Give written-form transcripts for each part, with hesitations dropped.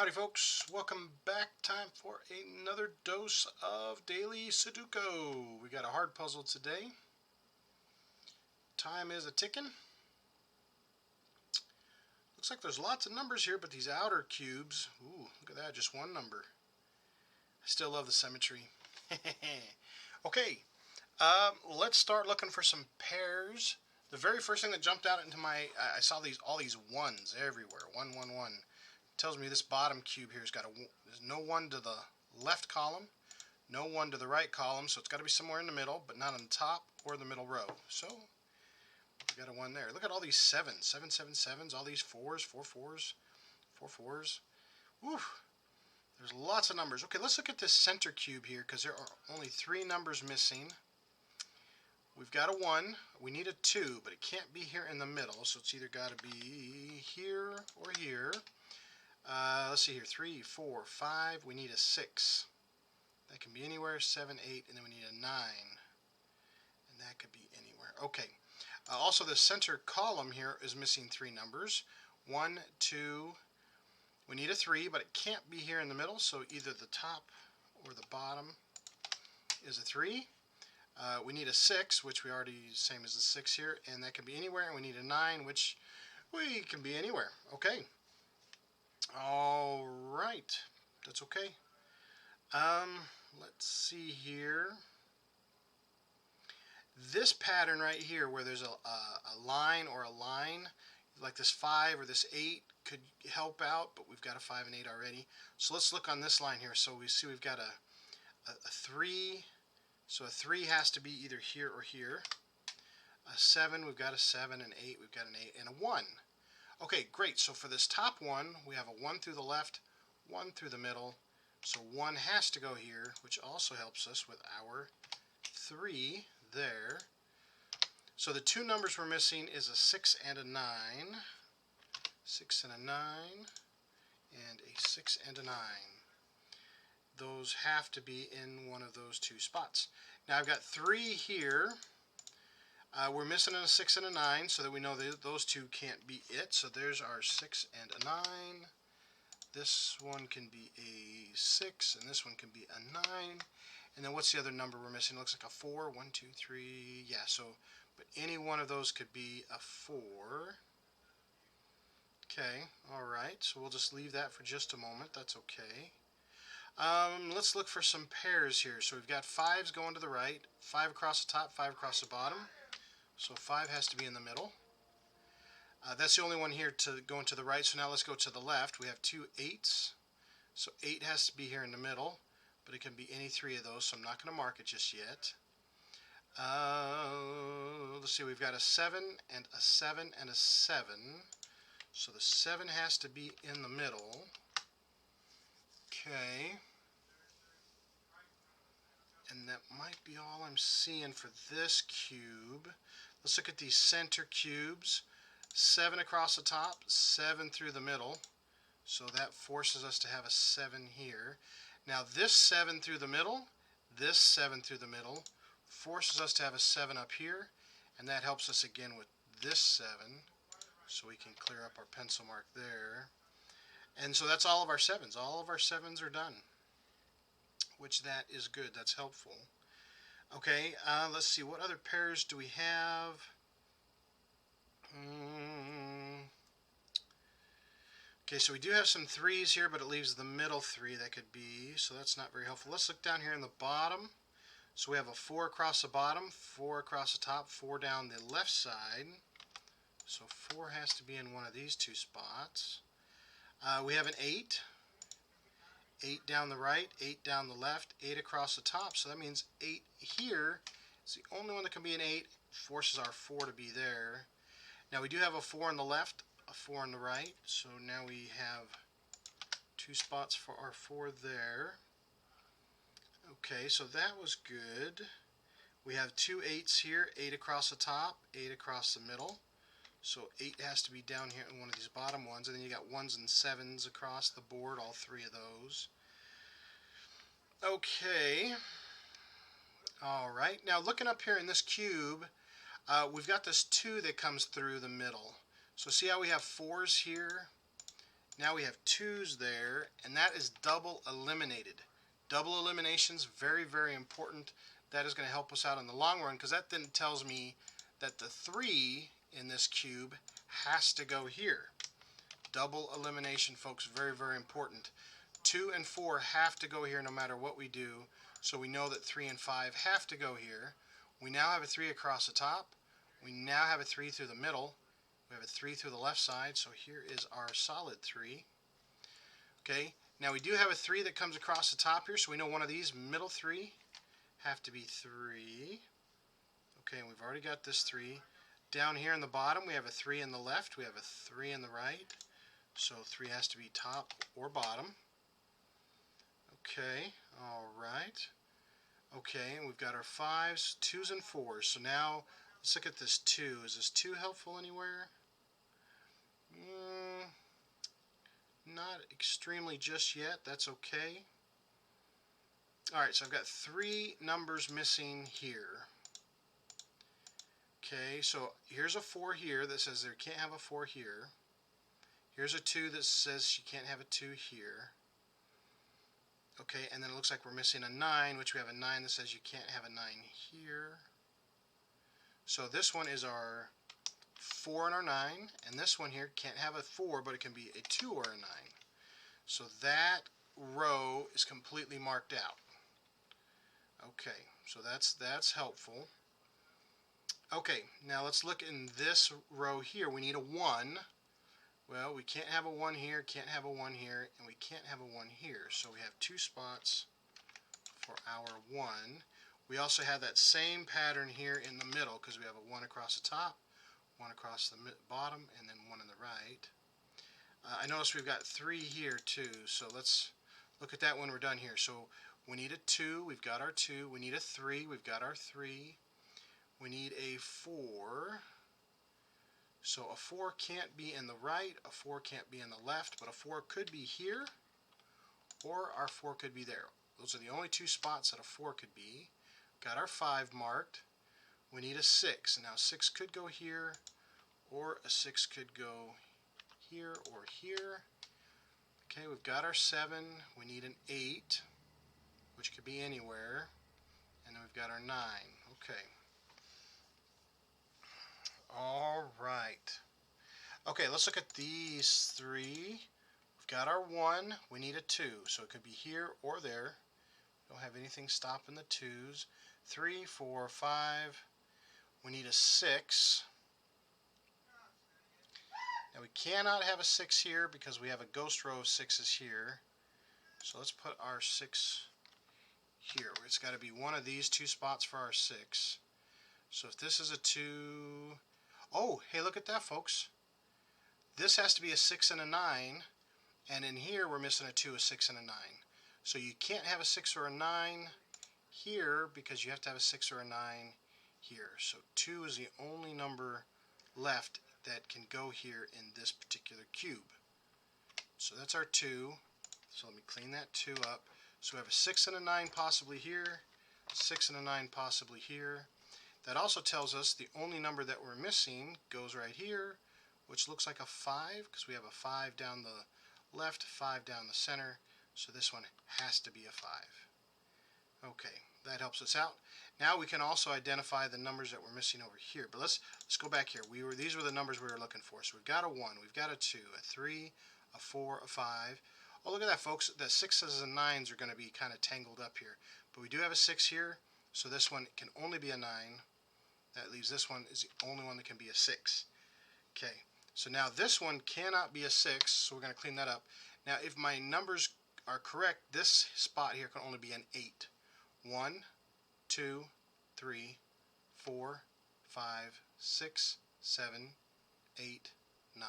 Howdy folks, welcome back. Time for another dose of daily Sudoku. We got a hard puzzle today. Time is a-ticking. Looks like there's lots of numbers here, but these outer cubes, ooh, look at that, just one number. I still love the symmetry. Okay, let's start looking for some pairs. The very first thing that jumped out into my, I saw all these ones everywhere. 1, 1, 1. Tells me this bottom cube here has got there's no one to the left column, no one to the right column, so it's got to be somewhere in the middle, but not on the top or the middle row. So we got a 1 there. Look at all these 7s, 7, 7, 7s, all these 4s, 4, 4s, 4, 4s. Woo! There's lots of numbers. Okay, let's look at this center cube here because there are only 3 numbers missing. We've got a 1, we need a 2, but it can't be here in the middle, so it's either got to be here or here. Let's see here, 3, 4, 5, we need a 6. That can be anywhere, 7, 8, and then we need a 9. And that could be anywhere. Okay. Also, the center column here is missing 3 numbers. 1, 2, we need a 3, but it can't be here in the middle, so either the top or the bottom is a 3. We need a 6, which we already, same as the 6 here, and that can be anywhere, and we need a 9, which we can be anywhere. Okay. All right, that's okay. Let's see here. This pattern right here, where there's a line or a line, like this 5 or this 8, could help out, but we've got a 5 and 8 already. So let's look on this line here. So we see we've got a 3. So a 3 has to be either here or here. A 7, we've got a 7, an 8, we've got an 8, and a 1. Okay, great. So for this top one, we have a 1 through the left, 1 through the middle. So 1 has to go here, which also helps us with our 3 there. So the 2 numbers we're missing is a 6 and a 9. 6 and a 9, and a 6 and a 9. Those have to be in one of those 2 spots. Now I've got 3 here. We're missing a 6 and a 9, so that we know that those 2 can't be it. So there's our 6 and a 9. This one can be a 6, and this one can be a 9. And then what's the other number we're missing? It looks like a 4. 1, 2, 3. Yeah, so, but any one of those could be a 4. Okay, alright, so we'll just leave that for just a moment. That's okay. Let's look for some pairs here. So we've got 5s going to the right, 5 across the top, 5 across the bottom. So 5 has to be in the middle. That's the only one here to going to the right, so now let's go to the left. We have 2 8s. So 8 has to be here in the middle, but it can be any 3 of those, so I'm not going to mark it just yet. Let's see, we've got a 7 and a 7 and a 7. So the 7 has to be in the middle. Okay. And that might be all I'm seeing for this cube. Let's look at these center cubes. 7 across the top, 7 through the middle. So that forces us to have a 7 here. Now this 7 through the middle, this 7 through the middle, forces us to have a 7 up here. And that helps us again with this 7. So we can clear up our pencil mark there. And so that's all of our 7s. All of our 7s are done, which that is good. That's helpful. Okay, let's see. What other pairs do we have? Okay, so we do have some 3s here, but it leaves the middle 3 that could be, so that's not very helpful. Let's look down here in the bottom. So we have a 4 across the bottom, 4 across the top, 4 down the left side. So 4 has to be in one of these 2 spots. We have an 8. 8 down the right, 8 down the left, 8 across the top. So that means 8 here is the only one that can be an 8. Forces our 4 to be there. Now we do have a 4 on the left, a 4 on the right. So now we have 2 spots for our 4 there. Okay, so that was good. We have 2 8s here, 8 across the top, 8 across the middle. So 8 has to be down here in one of these bottom ones, and then you got 1s and 7s across the board, all 3 of those. Okay. Alright, now looking up here in this cube, we've got this 2 that comes through the middle. So see how we have 4s here Now we have 2's there, and that is double eliminated. Double elimination's very, very important. That is going to help us out in the long run, because that then tells me that the 3 in this cube has to go here. Double elimination, folks, very, very important. 2 and 4 have to go here no matter what we do, so we know that 3 and 5 have to go here. We now have a 3 across the top. We now have a 3 through the middle. We have a 3 through the left side, so here is our solid 3. Okay, now we do have a 3 that comes across the top here, so we know one of these middle 3 have to be 3. Okay, and we've already got this 3. Down here in the bottom, we have a 3 in the left, we have a 3 in the right, so 3 has to be top or bottom. Okay, all right. Okay, and we've got our 5s, 2's, and 4s. So now let's look at this 2. Is this 2 helpful anywhere? Not extremely just yet. That's okay. Alright, so I've got 3 numbers missing here. Okay, so here's a 4 here that says there can't have a 4 here. Here's a 2 that says you can't have a 2 here. Okay, and then it looks like we're missing a 9, which we have a 9 that says you can't have a 9 here. So this one is our 4 and our 9, and this one here can't have a 4, but it can be a 2 or a 9. So that row is completely marked out. Okay, so that's helpful. Okay, now let's look in this row here. We need a 1. Well, we can't have a 1 here, can't have a 1 here, and we can't have a 1 here. So we have 2 spots for our 1. We also have that same pattern here in the middle, because we have a 1 across the top, 1 across the bottom, and then 1 on the right. I notice we've got 3 here too, so let's look at that when we're done here. So we need a 2, we've got our 2. We need a 3, we've got our 3. We need a 4. So a 4 can't be in the right, a 4 can't be in the left, but a 4 could be here, or our 4 could be there. Those are the only 2 spots that a 4 could be. Got our 5 marked. We need a 6. Now 6 could go here, or a 6 could go here or here. Okay, we've got our 7. We need an 8, which could be anywhere. And then we've got our 9. Okay. All right. Okay, let's look at these 3. We've got our 1. We need a 2, so it could be here or there. Don't have anything stopping the 2's. 3, 4, 5. We need a 6. Now we cannot have a 6 here because we have a ghost row of 6's here. So let's put our 6 here. It's got to be one of these 2 spots for our 6. So if this is a 2... Oh, hey, look at that, folks. This has to be a 6 and a 9. And in here we're missing a 2, a 6, and a 9. So you can't have a 6 or a 9 here because you have to have a 6 or a 9 here. So 2 is the only number left that can go here in this particular cube. So that's our 2. So let me clean that 2 up. So we have a 6 and a 9 possibly here, 6 and a 9 possibly here. That also tells us the only number that we're missing goes right here, which looks like a 5 because we have a 5 down the left, 5 down the center. So this one has to be a 5. Okay, that helps us out. Now we can also identify the numbers that we're missing over here. But let's go back here. These were the numbers we were looking for. So we've got a 1, we've got a 2, a 3, a 4, a 5. Oh, look at that, folks. The 6's and 9's are going to be kind of tangled up here. But we do have a 6 here, so this one can only be a 9. That leaves this one is the only one that can be a 6. Okay, so now this one cannot be a 6, so we're going to clean that up. Now, if my numbers are correct, this spot here can only be an 8. 1, 2, 3, 4, 5, 6, 7, 8, 9.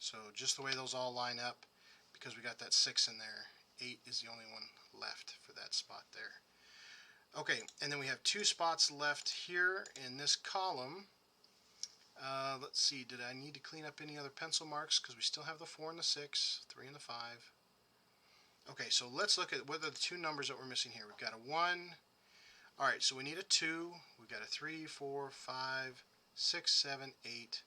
So just the way those all line up, because we got that 6 in there, 8 is the only one left for that spot there. Okay, and then we have 2 spots left here in this column. Let's see, did I need to clean up any other pencil marks? Because we still have the 4 and the 6, 3 and the 5. Okay, so let's look at what are the 2 numbers that we're missing here. We've got a 1. Alright, so we need a 2. We've got a 3, 4, 5, 6, 7, 8.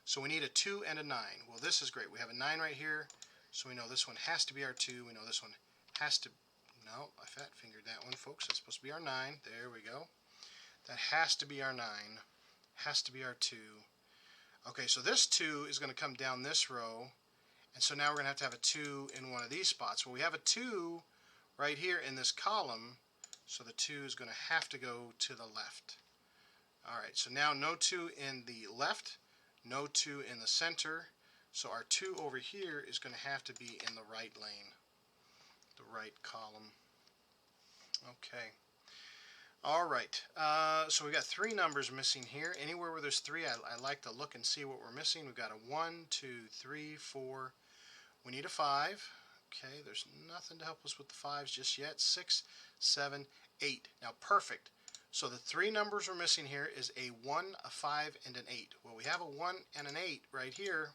So we need a 2 and a 9. Well, this is great. We have a 9 right here, so we know this one has to be our 2. We know this one has to... No, I fat fingered that one, folks. That's supposed to be our 9. There we go. That has to be our 9. Has to be our 2. Okay, so this 2 is going to come down this row, and so now we're going to have a 2 in one of these spots. Well, we have a 2 right here in this column, so the 2 is going to have to go to the left. Alright, so now no 2 in the left, no 2 in the center, so our 2 over here is going to have to be in the right lane, the right column. Okay. Alright, so we've got 3 numbers missing here. Anywhere where there's 3, I like to look and see what we're missing. We've got a 1, 2, 3, 4. We need a 5. Okay, there's nothing to help us with the 5s just yet. 6, 7, 8. Now, perfect. So the 3 numbers we're missing here is a 1, a 5, and an 8. Well, we have a 1 and an 8 right here.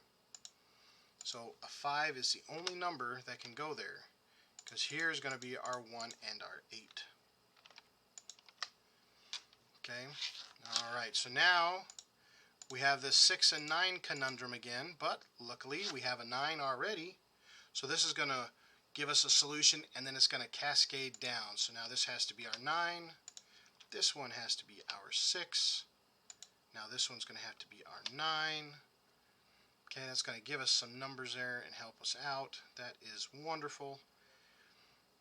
So a 5 is the only number that can go there, because here is going to be our 1 and our 8. Okay, alright, so now we have this 6 and 9 conundrum again, but luckily we have a 9 already, so this is going to give us a solution, and then it's going to cascade down. So now this has to be our 9, this one has to be our 6, now this one's going to have to be our 9. Okay, that's going to give us some numbers there and help us out. That is wonderful.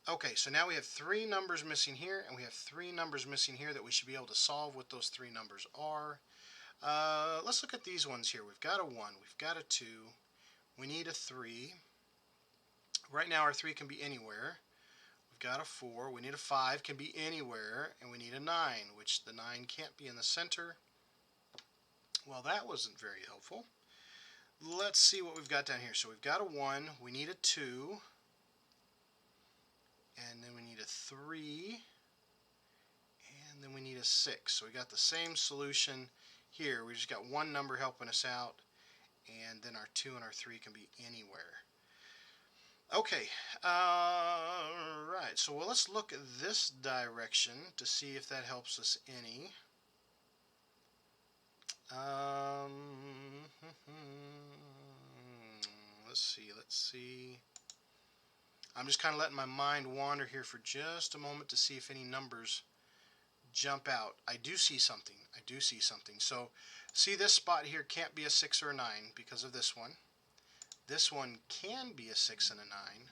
Okay, so now we have 3 numbers missing here, and we have 3 numbers missing here that we should be able to solve what those 3 numbers are. Let's look at these ones here. We've got a 1, we've got a 2, we need a 3. Right now our 3 can be anywhere. We've got a 4, we need a 5, can be anywhere, and we need a 9, which the 9 can't be in the center. Well, that wasn't very helpful. Let's see what we've got down here. So we've got a 1, we need a 2, and then we need a 3, and then we need a 6. So we got the same solution here. We just got one number helping us out, and then our 2 and our 3 can be anywhere. Okay, right, so let's look at this direction to see if that helps us any. Let's see. I'm just kind of letting my mind wander here for just a moment to see if any numbers jump out. I do see something. So, see, this spot here can't be a 6 or a 9 because of this one. This one can be a 6 and a 9.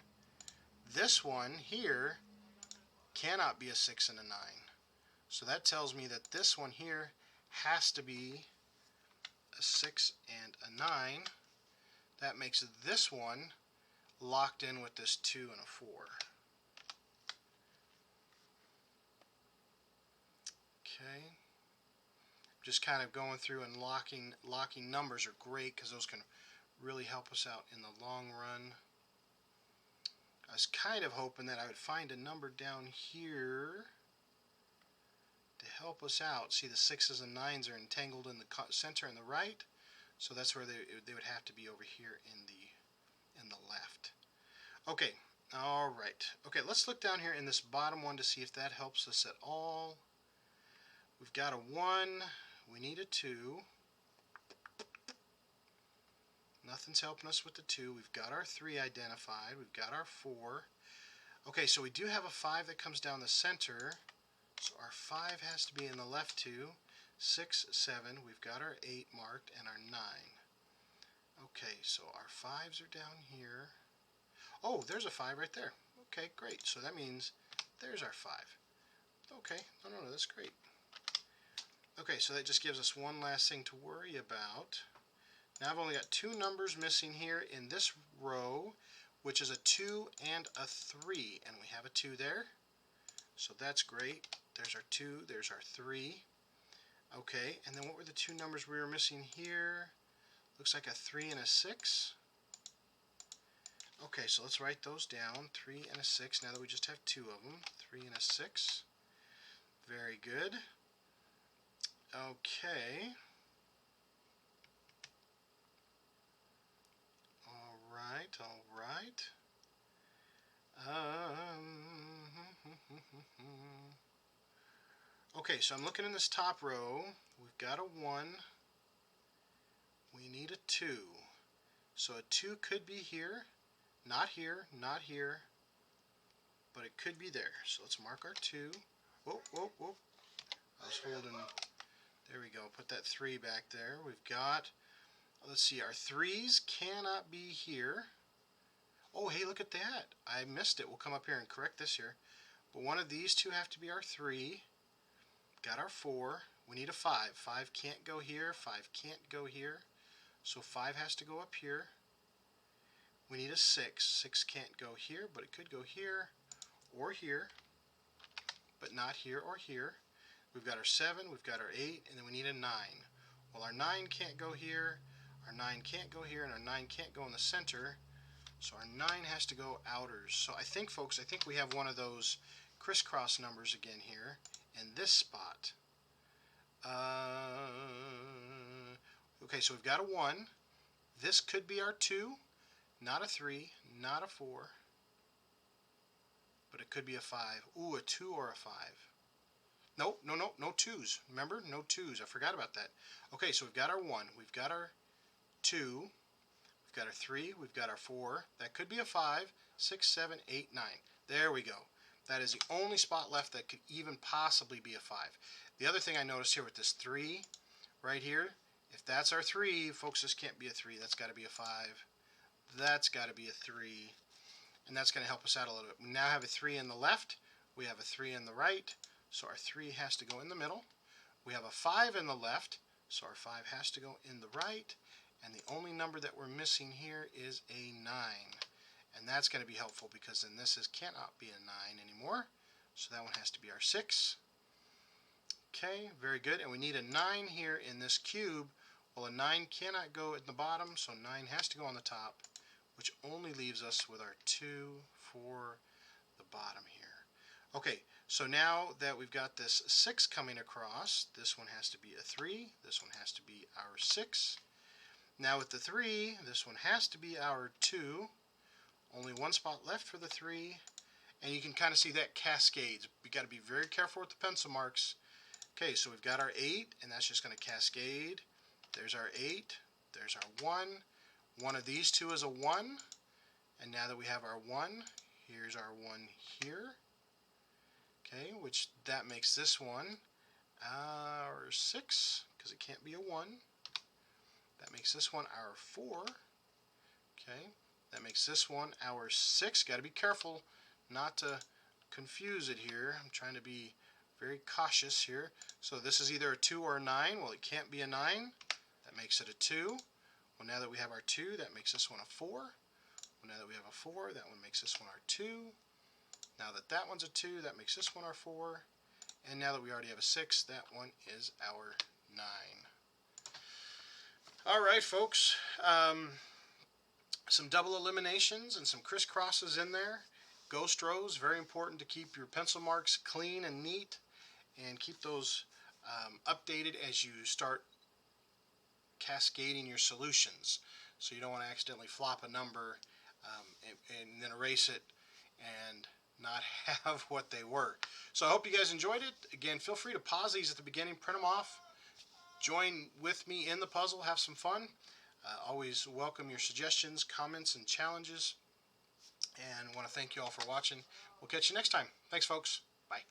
This one here cannot be a 6 and a 9. So that tells me that this one here has to be a 6 and a 9. That makes this one locked in with this 2 and a 4. Okay. Just kind of going through and locking numbers are great because those can really help us out in the long run. I was kind of hoping that I would find a number down here to help us out. See, the 6s and 9s are entangled in the center and the right, so that's where they would have to be over here in the left. Okay, all right. Okay, let's look down here in this bottom one to see if that helps us at all. We've got a 1, we need a 2. Nothing's helping us with the 2. We've got our 3 identified. We've got our 4. Okay, so we do have a 5 that comes down the center. So our 5 has to be in the left 2. 6, 7. We've got our 8 marked and our 9. Okay, so our 5s are down here. Oh, there's a 5 right there. Okay, great. So that means there's our 5. Okay, no, that's great. Okay, so that just gives us one last thing to worry about. Now I've only got 2 numbers missing here in this row, which is a 2 and a 3, and we have a 2 there, so that's great. There's our 2, there's our 3. Okay, and then what were the 2 numbers we were missing here? Looks like a 3 and a 6. Okay, so let's write those down, 3 and a 6, now that we just have 2 of them, 3 and a 6. Very good. Okay. All right. Okay, so I'm looking in this top row. We've got a 1. We need a 2. So a 2 could be here, not here, not here, but it could be there. So let's mark our 2. Whoa, whoa, whoa. I was holding, there we go. Put that 3 back there. We've got, let's see, our 3s cannot be here. Oh, hey, look at that. I missed it. We'll come up here and correct this here. But one of these two have to be our 3. Got our 4. We need a 5. 5 can't go here. 5 can't go here. So 5 has to go up here. We need a 6. 6 can't go here, but it could go here or here, but not here or here. We've got our 7, we've got our 8, and then we need a 9. Well, our 9 can't go here, our 9 can't go here, and our 9 can't go in the center. So our 9 has to go outers. So I think, folks, I think we have one of those crisscross numbers again here in this spot. Okay, so we've got a 1. This could be our 2, not a 3, not a 4, but it could be a 5. Ooh, a 2 or a 5. Nope, no 2s. Remember, no 2s. I forgot about that. Okay, so we've got our 1, we've got our 2, we've got our 3, we've got our 4. That could be a 5, 6, 7, 8, 9. There we go. That is the only spot left that could even possibly be a 5. The other thing I noticed here with this 3 right here, if that's our 3, folks, this can't be a 3. That's got to be a 5. That's got to be a 3. And that's going to help us out a little bit. We now have a 3 in the left. We have a 3 in the right. So our 3 has to go in the middle. We have a 5 in the left. So our 5 has to go in the right. And the only number that we're missing here is a 9. And that's going to be helpful because then this cannot be a 9 anymore. So that one has to be our 6. Okay, very good. And we need a 9 here in this cube. Well, a 9 cannot go at the bottom, so 9 has to go on the top, which only leaves us with our 2 for the bottom here. Okay, so now that we've got this 6 coming across, this one has to be a 3, this one has to be our 6. Now with the 3, this one has to be our 2. Only one spot left for the 3, and you can kind of see that cascades. We got to be very careful with the pencil marks. Okay, so we've got our 8, and that's just going to cascade. There's our 8, there's our 1. One of these two is a 1, and now that we have our 1, here's our 1 here. Okay, which that makes this one our 6, because it can't be a 1. That makes this one our 4. Okay, that makes this one our 6. Got to be careful not to confuse it here. I'm trying to be very cautious here. So this is either a 2 or a 9. Well, it can't be a 9. That makes it a 2. Well, now that we have our 2, that makes this one a 4. Well, now that we have a 4, that one makes this one our 2. Now that that one's a 2, that makes this one our 4. And now that we already have a 6, that one is our 9. All right, folks. Some double eliminations and some crisscrosses in there. Ghost rows, very important to keep your pencil marks clean and neat, and keep those updated as you start cascading your solutions, so you don't want to accidentally flop a number and then erase it and not have what they were. So I hope you guys enjoyed it. Again, feel free to pause these at the beginning, print them off, join with me in the puzzle, have some fun. Always welcome your suggestions, comments, and challenges, and I want to thank you all for watching. We'll catch you next time. Thanks, folks. Bye.